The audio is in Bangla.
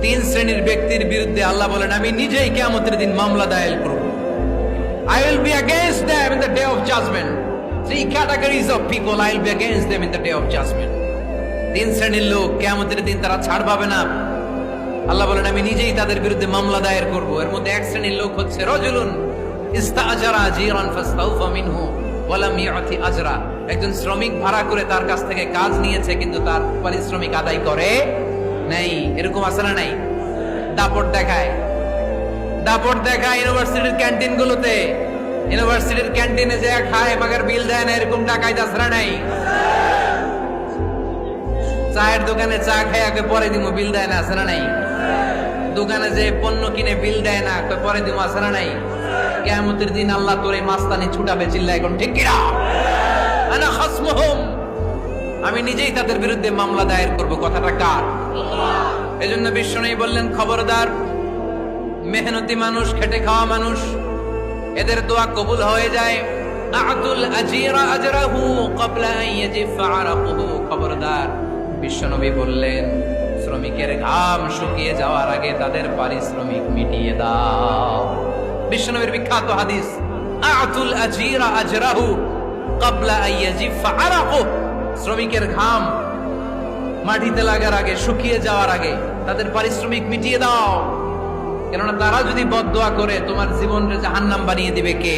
তিন শ্রেণীর ব্যক্তির বিরুদ্ধে আল্লাহ বলেন আমি নিজেই কিয়ামতের দিন মামলা দায়ের করব। I will be against them in the day of judgment. Three categories of people I will be against them in the day of judgment. তিন শ্রেণীর লোক কিয়ামতের দিন তারা ছাড় পাবে না। আল্লাহ বলেন আমি নিজেই তাদের বিরুদ্ধে মামলা দায়ের করব। এর মধ্যে এক শ্রেণীর লোক হচ্ছে রাজুলুন ইস্তাআজারা জিরান ফাস্তাউফা মিনহু ওয়া লাম ইয়াতি আজরা। একজন শ্রমিক ভাড়া করে তার কাছ থেকে কাজ নিয়েছে কিন্তু তার পারিশ্রমিক আদায় করে নাই। এরকম আছে না নাই? দাপট দেখায় ইউনিভার্সিটির ক্যান্টিন গুলোতে। ইউনিভার্সিটির ক্যান্টিনে যে খায় মাগার বিল দেয় না, এরকম ডাকাইত আছে না নাই? চায়ের দোকানে চা খায় পরে দিমু বিল দেয় না, আছে না নাই? দোকানে যে পণ্য কিনে বিল দেয় না, পরে দিমু, আছে না নাই? কিয়ামতের দিন আল্লাহ তোরে মাস্তানি ছুটাবে, চিল্লা এখন ঠিক কিনা? আনা খাসমুহুম, আমি নিজেই তাদের বিরুদ্ধে মামলা দায়ের করব। কথাটা কার? এজন্য বিশ্বনবী বললেন খবরদার, মেহনতি মানুষ, খেটে খাওয়া মানুষ, এদের দোয়া কবুল হয়ে যায়। আতুল আজিরা আজরাহু ক্বাবলা আন ইয়াজিফা আরাকুহু। খবরদার, বিশ্বনবী বললেন শ্রমিকের ঘাম শুকিয়ে যাওয়ার আগে তাদের পারিশ্রমিক মিটিয়ে দাও। বিশ্বনবীর বিখ্যাত হাদিস, আতুল আজিরা আজরাহু ক্বাবলা আন ইয়াজিফা আরাকুহু। শ্রমিকের ঘাম মাটিতে লাগার আগে, শুকিয়ে যাওয়ার আগে তাদের পারিশ্রমিক মিটিয়ে দাও। কেননা তারা যদি বদদোয়া করে তোমার জীবনকে জাহান্নাম বানিয়ে দিবে কে?